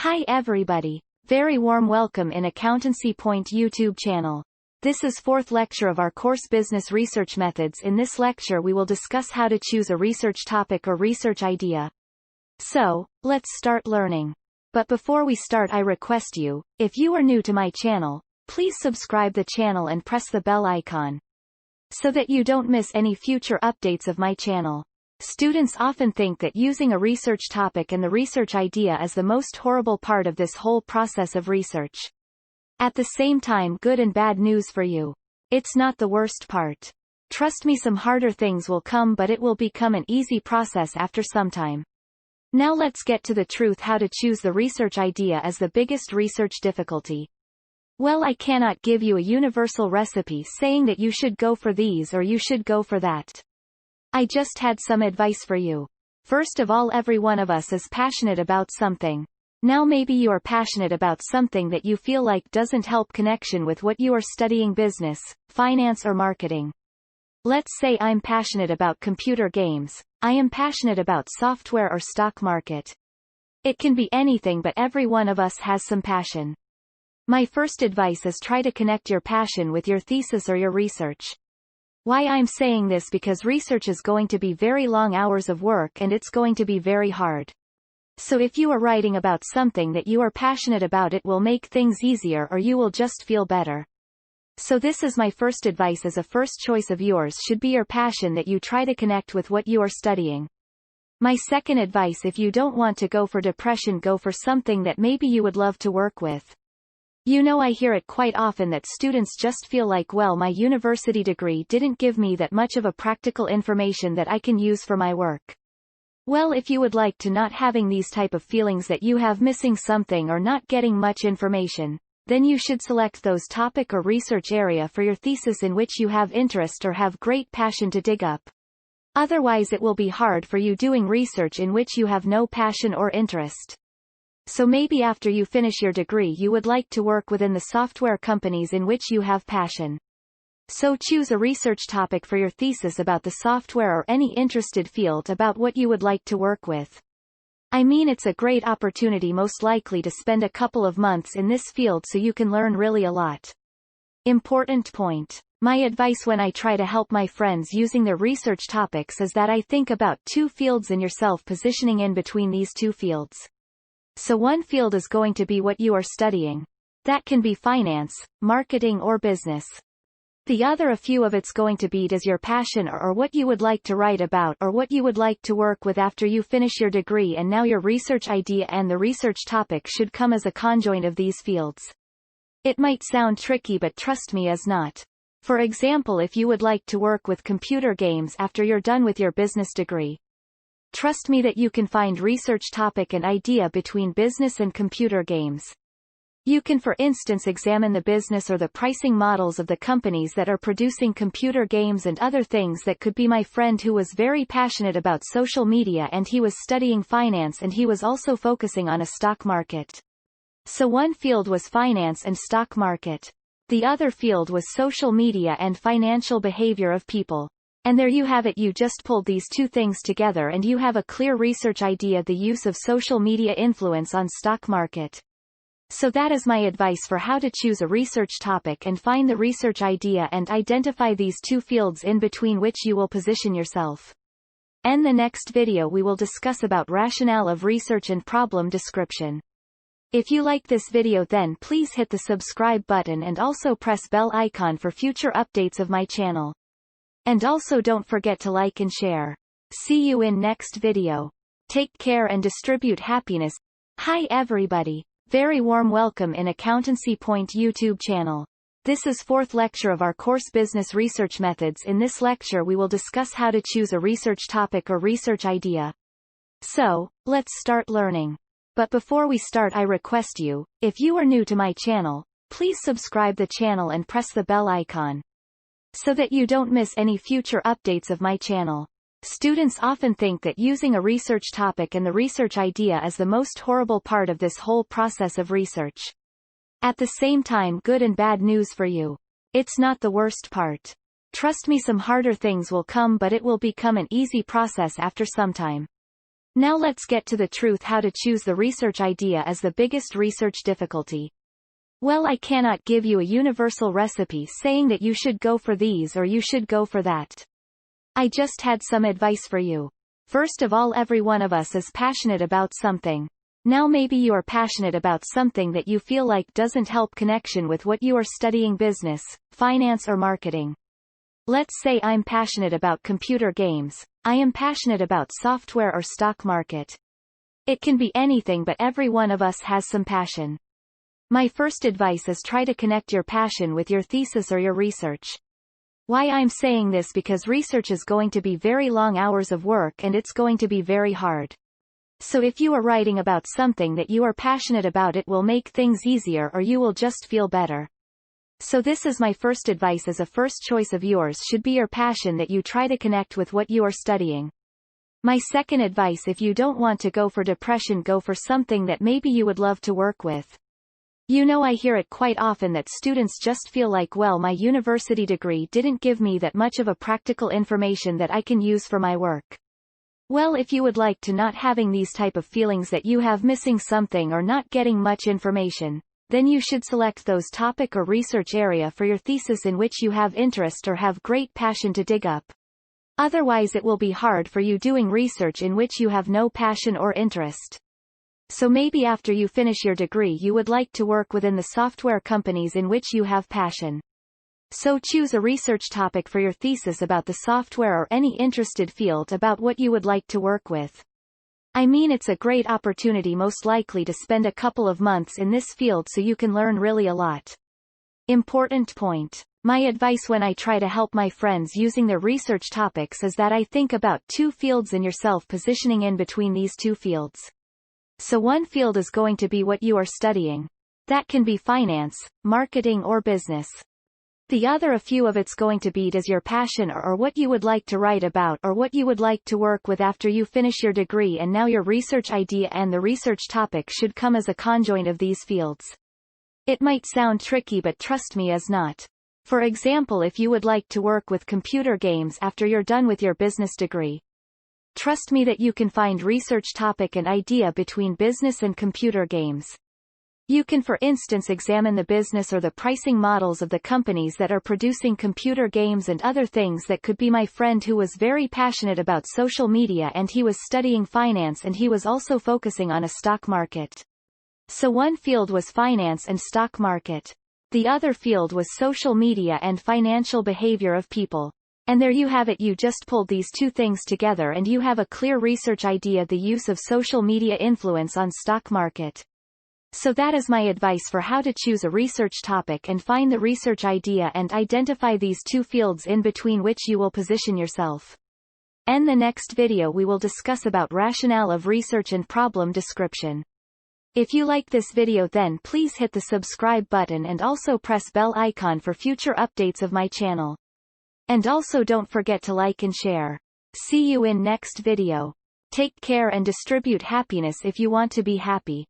Hi everybody. Very warm welcome in Accountancy Point YouTube channel. This is fourth lecture of our course Business Research Methods. In this lecture we will discuss how to choose a research topic or research idea. So, let's start learning. But before we start, I request you, if you are new to my channel, please subscribe the channel and press the bell icon, so that you don't miss any future updates of my channel. Students often think that using a research topic and the research idea is the most horrible part of this whole process of research. At the same time, good and bad news for you. It's not the worst part. Trust me, some harder things will come, but it will become an easy process after some time. Now let's get to the truth. How to choose the research idea is the biggest research difficulty. Well, I cannot give you a universal recipe saying that you should go for these or you should go for that. I just had some advice for you. First of all, every one of us is passionate about something. Now maybe you are passionate about something that you feel like doesn't help connection with what you are studying: business, finance or marketing. Let's say I'm passionate about computer games. I am passionate about software or stock market. It can be anything, but every one of us has some passion. My first advice is try to connect your passion with your thesis or your research. Why I'm saying this? Because research is going to be very long hours of work and it's going to be very hard. So if you are writing about something that you are passionate about, it will make things easier, or you will just feel better. So this is my first advice. As a first choice of yours should be your passion, that you try to connect with what you are studying. My second advice: if you don't want to go for depression, go for something that maybe you would love to work with. You know, I hear it quite often that students just feel like, well, my university degree didn't give me that much of a practical information that I can use for my work. Well, if you would like to not having these type of feelings that you have missing something or not getting much information, then you should select those topic or research area for your thesis in which you have interest or have great passion to dig up. Otherwise it will be hard for you doing research in which you have no passion or interest. So maybe after you finish your degree you would like to work within the software companies in which you have passion. So choose a research topic for your thesis about the software or any interested field about what you would like to work with. I mean, it's a great opportunity most likely to spend a couple of months in this field so you can learn really a lot. Important point. My advice when I try to help my friends using their research topics is that I think about two fields and yourself positioning in between these two fields. So one field is going to be what you are studying. That can be finance, marketing or business. The other, a few of it's going to be does your passion or what you would like to write about or what you would like to work with after you finish your degree. And now your research idea and the research topic should come as a conjoint of these fields. It might sound tricky, but trust me, is not. For example, if you would like to work with computer games after you're done with your business degree, trust me that you can find research topic and idea between business and computer games. You can, for instance, examine the business or the pricing models of the companies that are producing computer games and other things. That could be my friend who was very passionate about social media and he was studying finance and he was also focusing on a stock market. So one field was finance and stock market. The other field was social media and financial behavior of people. And there you have it. You just pulled these two things together and you have a clear research idea: the use of social media influence on stock market. So that is my advice for how to choose a research topic and find the research idea and identify these two fields in between which you will position yourself. In the next video we will discuss about rationale of research and problem description. If you like this video, then please hit the subscribe button and also press bell icon for future updates of my channel. And also don't forget to like and share. See you in next video. Take care and distribute happiness. Hi everybody. Very warm welcome in Accountancy Point YouTube channel. This is fourth lecture of our course Business Research Methods. In this lecture we will discuss how to choose a research topic or research idea. So, let's start learning. But before we start, I request you, if you are new to my channel, please subscribe the channel and press the bell icon, so that you don't miss any future updates of my channel. Students often think that using a research topic and the research idea is the most horrible part of this whole process of research. At the same time, good and bad news for you. It's not the worst part. Trust me, some harder things will come, but it will become an easy process after some time. Now let's get to the truth. How to choose the research idea is the biggest research difficulty. Well, I cannot give you a universal recipe saying that you should go for these or you should go for that. I just had some advice for you. First of all, every one of us is passionate about something. Now maybe you are passionate about something that you feel like doesn't help connection with what you are studying: business, finance or marketing. Let's say I'm passionate about computer games. I am passionate about software or stock market. It can be anything, but every one of us has some passion. My first advice is try to connect your passion with your thesis or your research. Why I'm saying this? Because research is going to be very long hours of work and it's going to be very hard. So if you are writing about something that you are passionate about, it will make things easier or you will just feel better. So this is my first advice: as a first choice of yours should be your passion, that you try to connect with what you are studying. My second advice: if you don't want to go for depression, go for something that maybe you would love to work with. You know, I hear it quite often that students just feel like, well, my university degree didn't give me that much of a practical information that I can use for my work. Well, if you would like to not having these type of feelings that you have missing something or not getting much information, then you should select those topic or research area for your thesis in which you have interest or have great passion to dig up. Otherwise it will be hard for you doing research in which you have no passion or interest. So maybe after you finish your degree you would like to work within the software companies in which you have passion. So choose a research topic for your thesis about the software or any interested field about what you would like to work with. I mean, it's a great opportunity most likely to spend a couple of months in this field so you can learn really a lot. Important point. My advice when I try to help my friends using their research topics is that I think about two fields and yourself positioning in between these two fields. So one field is going to be what you are studying. That can be finance, marketing or business. The other, a few of it's going to be does your passion or what you would like to write about or what you would like to work with after you finish your degree, and now your research idea and the research topic should come as a conjoint of these fields. It might sound tricky, but trust me, is not. For example, if you would like to work with computer games after you're done with your business degree, trust me that you can find research topic and idea between business and computer games. You can, for instance, examine the business or the pricing models of the companies that are producing computer games and other things. That could be my friend who was very passionate about social media and he was studying finance and he was also focusing on a stock market. So one field was finance and stock market. The other field was social media and financial behavior of people. And there you have it. You just pulled these two things together and you have a clear research idea: the use of social media influence on stock market. So that is my advice for how to choose a research topic and find the research idea and identify these two fields in between which you will position yourself. In the next video we will discuss about rationale of research and problem description. If you like this video, then please hit the subscribe button and also press bell icon for future updates of my channel. And also don't forget to like and share. See you in next video. Take care and distribute happiness if you want to be happy.